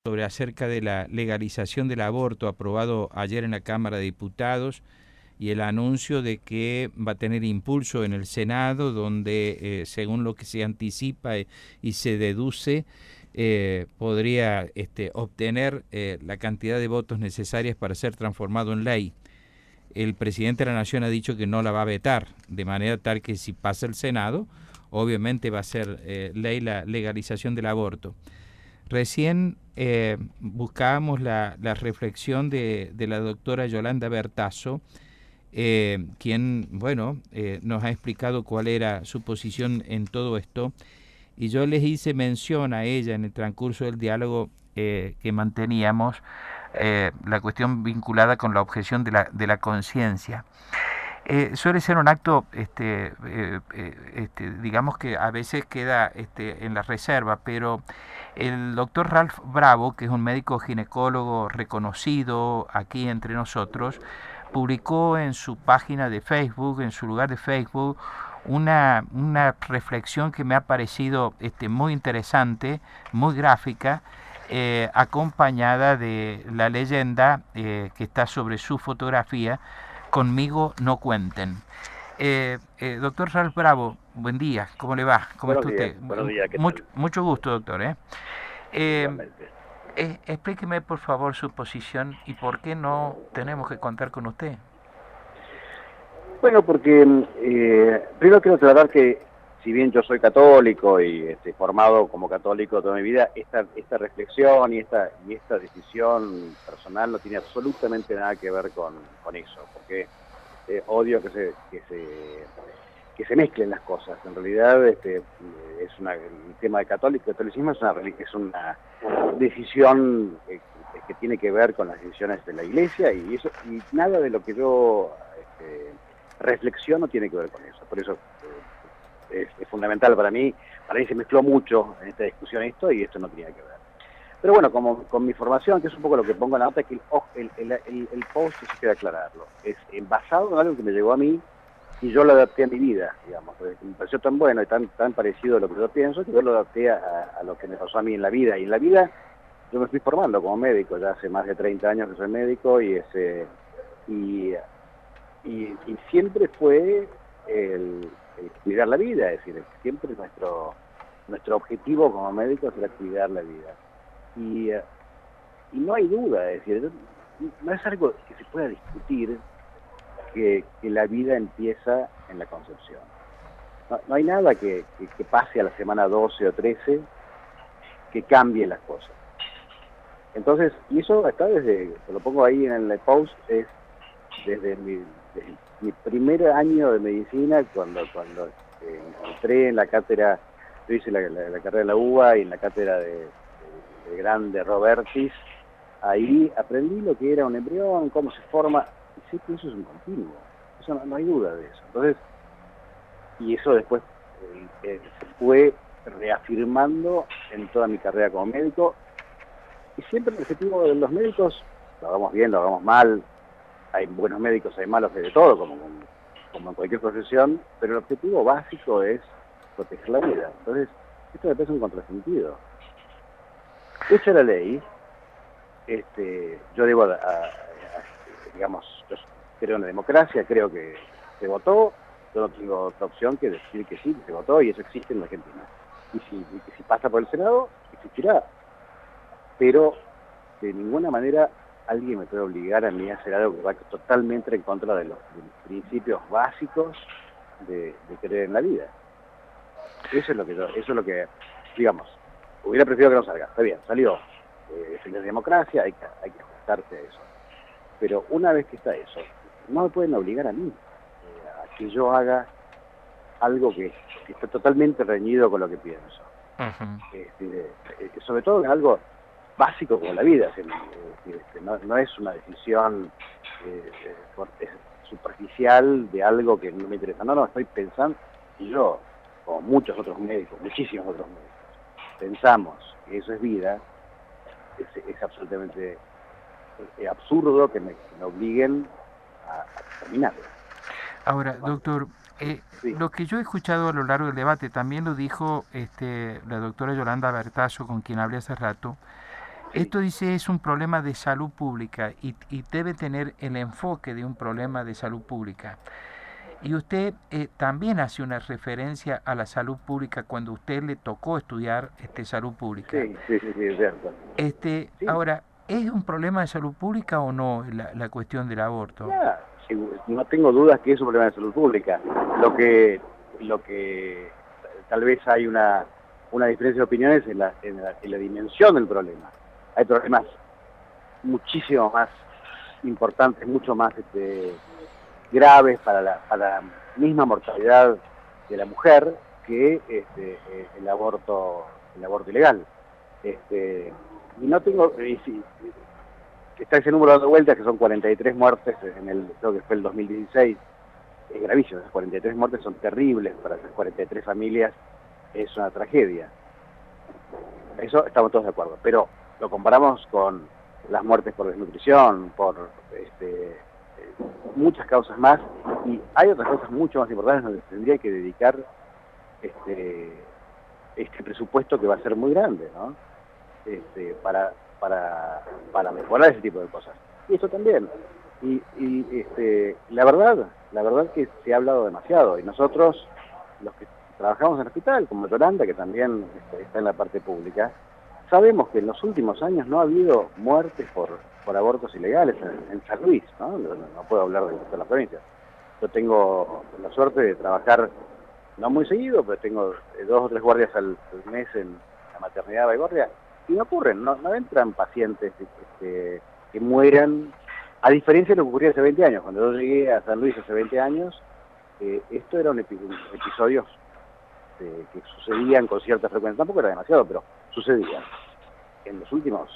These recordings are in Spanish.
sobre acerca de la legalización del aborto aprobado ayer en la Cámara de Diputados y el anuncio de que va a tener impulso en el Senado, donde según lo que se anticipa y se deduce, podría obtener la cantidad de votos necesarias para ser transformado en ley. El presidente de la Nación ha dicho que no la va a vetar, de manera tal que si pasa el Senado, obviamente va a ser ley la legalización del aborto. Recién buscábamos la reflexión de la doctora Yolanda Bertazo, quien, nos ha explicado cuál era su posición en todo esto, y yo les hice mención a ella en el transcurso del diálogo que manteníamos, la cuestión vinculada con la objeción de la conciencia. Suele ser un acto, digamos que a veces queda en la reserva, pero el doctor Ralph Bravo, que es un médico ginecólogo reconocido aquí entre nosotros, publicó en su página de Facebook, en su lugar de Facebook, una reflexión que me ha parecido muy interesante, muy gráfica, acompañada de la leyenda que está sobre su fotografía: conmigo no cuenten. Doctor Ralph Bravo, buen día, ¿cómo le va? ¿Cómo está usted? Buenos días, ¿qué tal? Mucho gusto, doctor. Igualmente. Explíqueme por favor su posición y por qué no tenemos que contar con usted. Bueno, porque primero quiero aclarar que si bien yo soy católico y formado como católico toda mi vida, esta reflexión y esta decisión personal no tiene absolutamente nada que ver con eso, porque odio que se mezclen las cosas. En realidad el tema de catolicismo es una decisión que tiene que ver con las decisiones de la Iglesia y nada de lo que yo reflexiono tiene que ver con eso. Por eso es fundamental para mí se mezcló mucho en esta discusión esto y esto no tenía que ver. Pero bueno, como con mi formación, que es un poco lo que pongo en la nota, que el post, eso queda aclararlo, es basado en algo que me llegó a mí y yo lo adapté a mi vida, digamos, me pareció tan bueno y tan parecido a lo que yo pienso, que yo lo adapté a lo que me pasó a mí en la vida. Y en la vida yo me fui formando como médico, ya hace más de 30 años que soy médico, y siempre fue el cuidar la vida, es decir, siempre nuestro objetivo como médicos era cuidar la vida. Y no hay duda, es decir, no es algo que se pueda discutir que la vida empieza en la concepción. No hay nada que pase a la semana 12 o 13 que cambie las cosas. Entonces, y eso está desde, te lo pongo ahí en el post, es desde mi primer año de medicina, cuando entré en la cátedra, yo hice la carrera de la UBA y en la cátedra de grande Robertis, ahí aprendí lo que era un embrión, cómo se forma, y sé que eso es un continuo, eso no hay duda de eso. Entonces, y eso después se fue reafirmando en toda mi carrera como médico, y siempre el objetivo de los médicos, lo hagamos bien, lo hagamos mal, hay buenos médicos, hay malos, de todo, como en cualquier profesión, pero el objetivo básico es proteger la vida. Entonces, esto me parece un contrasentido. Hecha la ley, yo debo digamos, yo creo en la democracia, creo que se votó, yo no tengo otra opción que decir que sí, que se votó, y eso existe en la Argentina. Y que si pasa por el Senado, existirá. Pero de ninguna manera alguien me puede obligar a mí a hacer algo que va totalmente en contra de los principios básicos de creer en la vida. Eso es lo que, digamos, hubiera preferido que no salga. Está bien, salió. Es la democracia, hay que ajustarse a eso. Pero una vez que está eso, no me pueden obligar a mí a que yo haga algo que está totalmente reñido con lo que pienso. Sobre todo en algo básico como la vida. No es una decisión superficial de algo que no me interesa. No, estoy pensando, y yo, como muchos otros médicos, muchísimos otros médicos, pensamos que eso es vida, es absolutamente absurdo que me obliguen a terminarla. Ahora, doctor, Sí. lo que yo he escuchado a lo largo del debate, también lo dijo la doctora Yolanda Bertazo, con quien hablé hace rato, Esto dice es un problema de salud pública y debe tener el enfoque de un problema de salud pública. Y usted también hace una referencia a la salud pública cuando a usted le tocó estudiar salud pública. Sí, es cierto. Sí. Ahora, ¿es un problema de salud pública o no la cuestión del aborto? Ya, sí, no tengo dudas que es un problema de salud pública. Lo que tal vez hay una diferencia de opiniones en la dimensión del problema. Hay problemas muchísimo más importantes, mucho más graves para la misma mortalidad de la mujer que el aborto ilegal. Y no tengo, está ese número dando vueltas, que son 43 muertes creo que fue el 2016, es gravísimo, esas 43 muertes son terribles para esas 43 familias, es una tragedia. Eso estamos todos de acuerdo, pero lo comparamos con las muertes por desnutrición, por muchas causas más, y hay otras cosas mucho más importantes donde tendría que dedicar este presupuesto, que va a ser muy grande, ¿no? Para mejorar ese tipo de cosas. Y eso también. Y la verdad que se ha hablado demasiado, y nosotros, los que trabajamos en el hospital, como Yolanda, que también está en la parte pública, sabemos que en los últimos años no ha habido muertes por abortos ilegales en San Luis, ¿no? No puedo hablar de todas las provincias. Yo tengo la suerte de trabajar, no muy seguido, pero tengo 2 o 3 guardias al mes en la maternidad de Baigorria, y no ocurren, no entran pacientes que mueran, a diferencia de lo que ocurría hace 20 años. Cuando yo llegué a San Luis hace 20 años, esto eran episodios que sucedían con cierta frecuencia, tampoco era demasiado, pero sucedían. En los últimos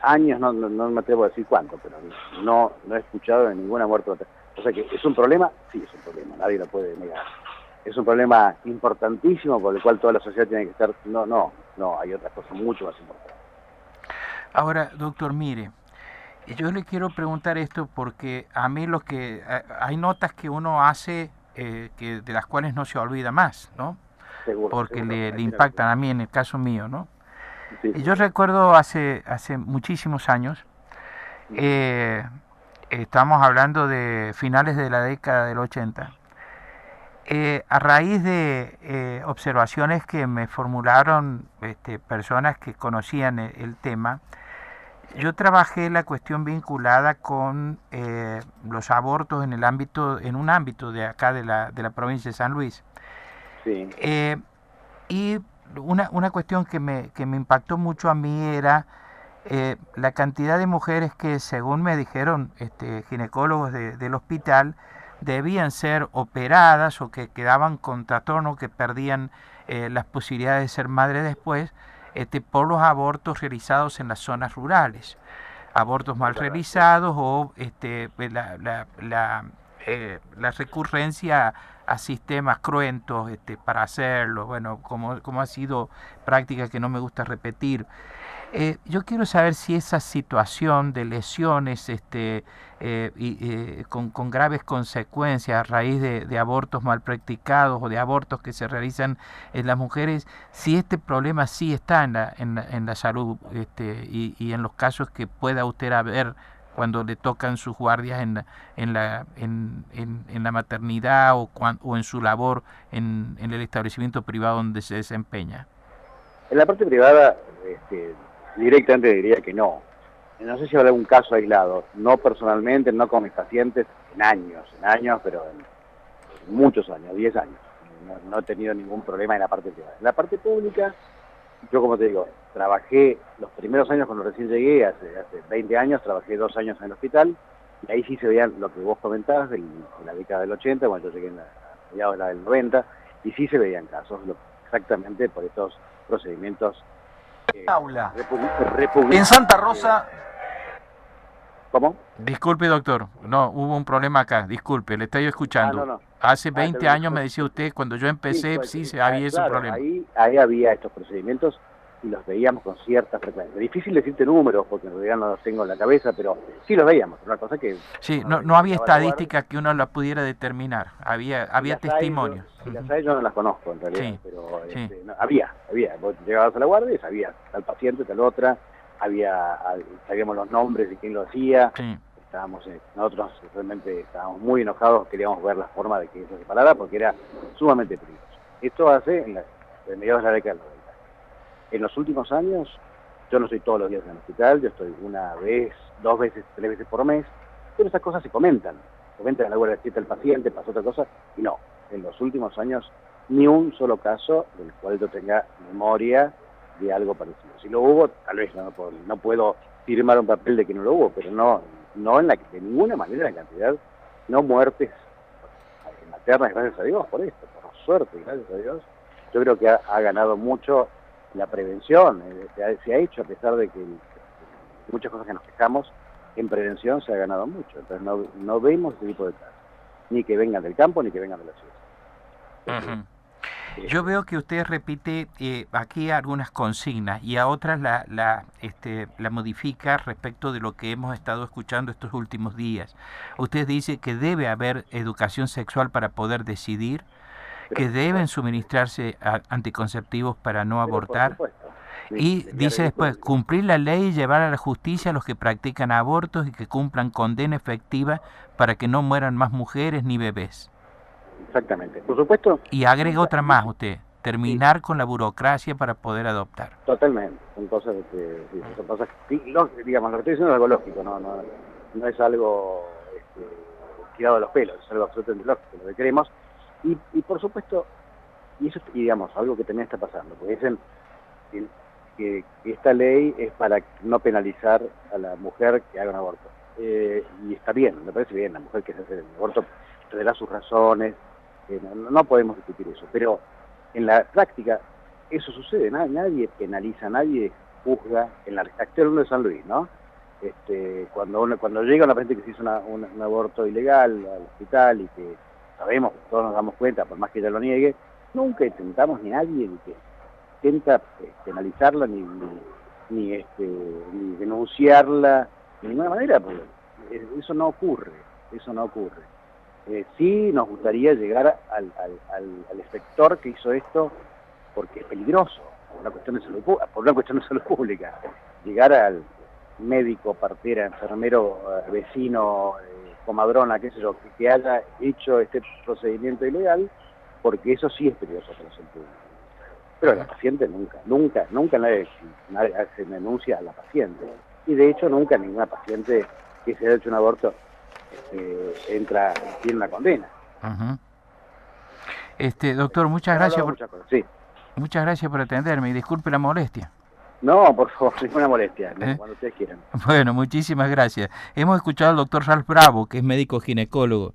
años, no me atrevo a decir cuánto, pero no he escuchado de ninguna muerte. O sea que es un problema, sí es un problema, nadie lo puede negar. Es un problema importantísimo por el cual toda la sociedad tiene que estar. No, hay otras cosas mucho más importantes. Ahora, doctor, mire, yo le quiero preguntar esto porque a mí hay notas que uno hace de las cuales no se olvida más, ¿no? Seguro, porque seguro, le impactan a mí, en el caso mío, ¿no? Sí. Y yo recuerdo hace muchísimos años, estamos hablando de finales de la década del 80, a raíz de observaciones que me formularon personas que conocían el tema, yo trabajé la cuestión vinculada con los abortos en un ámbito de acá de la provincia de San Luis. Sí. Y una cuestión que me impactó mucho a mí era la cantidad de mujeres que, según me dijeron ginecólogos del hospital, debían ser operadas o que quedaban con trastorno, que perdían las posibilidades de ser madre después, por los abortos realizados en las zonas rurales, abortos mal realizados o la recurrencia a sistemas cruentos para hacerlo, bueno, como ha sido práctica que no me gusta repetir. Yo quiero saber si esa situación de lesiones con graves consecuencias a raíz de abortos mal practicados o de abortos que se realizan en las mujeres, si este problema sí está en la salud y en los casos que pueda usted haber cuando le tocan sus guardias en la maternidad o en su labor en el establecimiento privado donde se desempeña. En la parte privada, directamente diría que no. No sé si habrá algún caso aislado, no personalmente, no con mis pacientes, en años, pero en muchos años, 10 años. No he tenido ningún problema en la parte privada. En la parte pública, yo, como te digo, trabajé los primeros años cuando recién llegué, hace 20 años, trabajé 2 años en el hospital, y ahí sí se veían lo que vos comentabas en la década del 80, cuando yo llegué a mediados de la del 90, y sí se veían casos, exactamente por estos procedimientos. Aula. En Santa Rosa. ¿Cómo? Disculpe, doctor, no, hubo un problema acá, disculpe, le estoy escuchando. No. Hace 20 años me decía usted, cuando yo empecé, había ese problema. Ahí había estos procedimientos y los veíamos con cierta frecuencia. Difícil decirte números, porque en realidad no los tengo en la cabeza, pero sí los veíamos. Una cosa que sí, no había estadística que uno la pudiera determinar, había testimonios. Si las hay, yo no las conozco en realidad, sí, pero sí. No, había. Vos llegabas a la guardia y sabías, tal paciente, tal otra, sabíamos los nombres de quién lo hacía. Sí. Nosotros realmente estábamos muy enojados, queríamos ver la forma de que eso se parara porque era sumamente peligroso. Esto hace en mediados de la década del 90. En los últimos años, yo no estoy todos los días en el hospital, yo estoy una vez, 2 veces, 3 veces por mes, pero esas cosas se comentan. Comentan en la guardia de el paciente, pasó otra cosa, y no. En los últimos años, ni un solo caso del cual yo tenga memoria de algo parecido. Si lo hubo, tal vez no puedo firmar un papel de que no lo hubo, pero no de ninguna manera en cantidad, no muertes maternas, gracias a Dios por esto, por suerte, gracias a Dios. Yo creo que ha ganado mucho la prevención, se ha hecho, a pesar de que muchas cosas que nos quejamos, en prevención se ha ganado mucho. Entonces no vemos ese tipo de casos, ni que vengan del campo ni que vengan de la ciudad. Uh-huh. Yo veo que usted repite aquí algunas consignas y a otras la modifica respecto de lo que hemos estado escuchando estos últimos días. Usted dice que debe haber educación sexual para poder decidir, que deben suministrarse anticonceptivos para no abortar, y dice después, cumplir la ley y llevar a la justicia a los que practican abortos y que cumplan condena efectiva para que no mueran más mujeres ni bebés. Exactamente, por supuesto. Y agrega otra más usted, terminar con la burocracia para poder adoptar. Totalmente, son cosas que, digamos, lo que estoy diciendo es algo lógico, no es algo tirado de los pelos, es algo absolutamente lógico, lo que queremos. Y por supuesto, y digamos, algo que también está pasando, porque dicen que esta ley es para no penalizar a la mujer que haga un aborto. Y está bien, me parece bien, la mujer que se hace el aborto tendrá sus razones, no podemos discutir eso, pero en la práctica eso sucede, nadie penaliza, nadie juzga, estoy hablando de San Luis, ¿no? Cuando llega una paciente que se hizo un aborto ilegal al hospital y que sabemos, todos nos damos cuenta, por más que ella lo niegue, nunca intentamos ni nadie que intenta penalizarla ni denunciarla de ninguna manera, porque eso no ocurre. Sí nos gustaría llegar al efector que hizo esto porque es peligroso, por una cuestión de salud pública. Llegar al médico, partera, enfermero, vecino, comadrona, qué sé yo, que haya hecho este procedimiento ilegal, porque eso sí es peligroso para la salud pública. Pero la paciente nunca nadie se denuncia a la paciente. Y de hecho nunca ninguna paciente que se haya hecho un aborto tiene una condena. Uh-huh. Doctor, muchas gracias muchas gracias por atenderme y disculpe la molestia. No, por favor, ninguna molestia, cuando ustedes quieran. Bueno, muchísimas gracias. Hemos escuchado al doctor Ralph Bravo, que es médico ginecólogo.